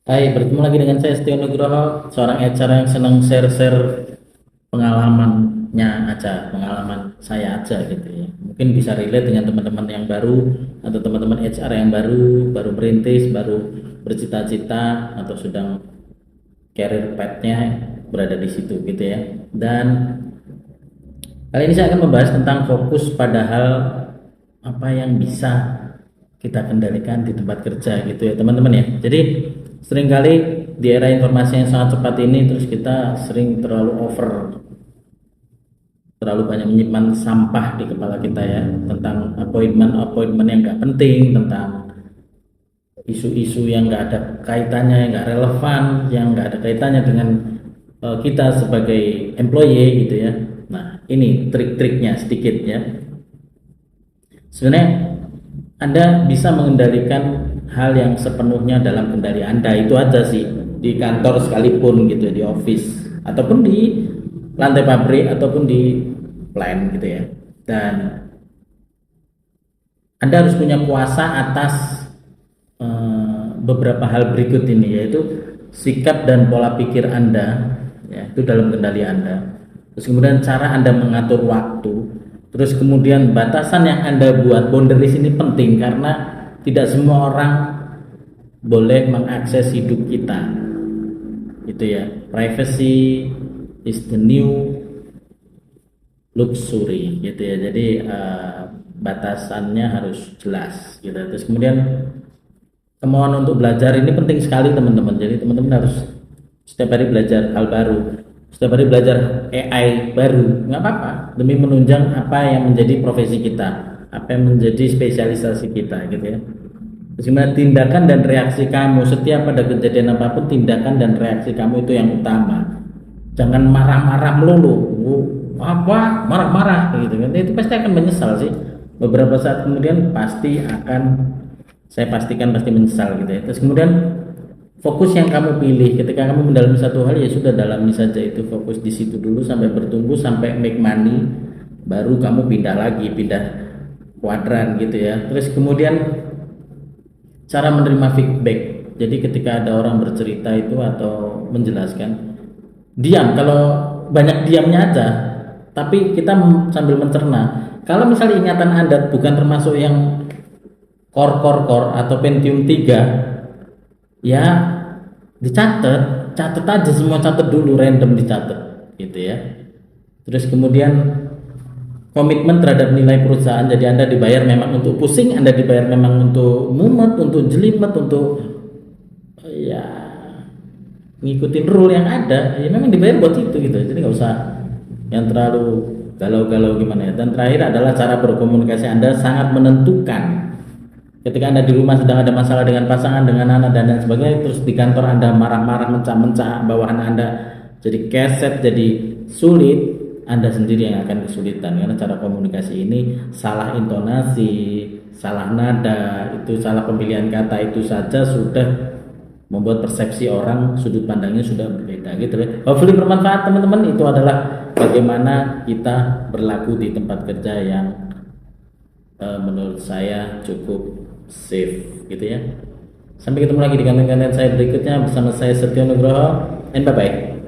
Hai, bertemu lagi dengan saya Setio Nugroho, seorang HR yang senang share-share pengalamannya aja, pengalaman saya aja gitu ya. Mungkin bisa relate dengan teman-teman yang baru atau teman-teman HR yang baru merintis, baru bercita-cita atau sedang career path-nya berada di situ gitu ya. Dan kali ini saya akan membahas tentang fokus pada hal apa yang bisa kita kendalikan di tempat kerja gitu ya teman-teman ya. Jadi seringkali di era informasi yang sangat cepat ini terus kita sering terlalu banyak menyimpan sampah di kepala kita ya tentang appointment yang nggak penting, tentang isu-isu yang nggak ada kaitannya, yang nggak relevan, yang nggak ada kaitannya dengan kita sebagai employee gitu ya. Nah ini trik-triknya sedikit ya. Sebenarnya Anda bisa mengendalikan hal yang sepenuhnya dalam kendali Anda, itu aja sih, di kantor sekalipun gitu ya, di office ataupun di lantai pabrik ataupun di plant gitu ya. Dan Anda harus punya kuasa atas beberapa hal berikut ini, yaitu sikap dan pola pikir Anda ya, itu dalam kendali Anda. Terus kemudian cara Anda mengatur waktu. Terus kemudian batasan yang Anda buat, boundaries ini penting karena tidak semua orang boleh mengakses hidup kita. Itu ya. Privacy is the new luxury gitu ya. Jadi batasannya harus jelas gitu. Terus kemudian kemauan untuk belajar ini penting sekali teman-teman. Jadi teman-teman harus setiap hari belajar hal baru, setiap hari belajar AI baru, nggak apa-apa, demi menunjang apa yang menjadi profesi kita, apa yang menjadi spesialisasi kita gitu ya. Sebenarnya tindakan dan reaksi kamu setiap ada kejadian apapun, tindakan dan reaksi kamu itu yang utama. Jangan marah-marah melulu. Apa marah-marah gitu kan, itu pasti akan menyesal sih beberapa saat kemudian, saya pastikan pasti menyesal gitu ya. Terus kemudian fokus yang kamu pilih ketika kamu mendalami satu hal, ya sudah dalami saja itu, fokus di situ dulu sampai bertumbuh, sampai make money, baru kamu pindah kuadran gitu ya. Terus kemudian cara menerima feedback. Jadi ketika ada orang bercerita itu atau menjelaskan, diam, kalau banyak diamnya aja, tapi kita sambil mencerna. Kalau misalnya ingatan Anda bukan termasuk yang core atau Pentium 3, ya catat aja semua, catat dulu, random dicatat gitu ya. Terus kemudian komitmen terhadap nilai perusahaan, jadi Anda dibayar memang untuk pusing, Anda dibayar memang untuk mumet, untuk jelimet, untuk ya ngikutin rule yang ada, ya memang dibayar buat itu gitu. Jadi nggak usah yang terlalu galau-galau gimana ya. Dan terakhir adalah cara berkomunikasi Anda sangat menentukan. Ketika Anda di rumah sedang ada masalah dengan pasangan, dengan anak dan lain sebagainya, terus di kantor Anda marah-marah, mencah-mencah, bawahan Anda jadi keset, jadi sulit, Anda sendiri yang akan kesulitan karena cara komunikasi ini salah intonasi, salah nada, itu salah pemilihan kata itu saja sudah membuat persepsi orang, sudut pandangnya sudah berbeda gitu ya. Hopefully bermanfaat teman-teman. Itu adalah bagaimana kita berlaku di tempat kerja yang menurut saya cukup safe gitu ya. Sampai ketemu lagi di konten-konten saya berikutnya bersama saya Setio Nugroho, and bye bye.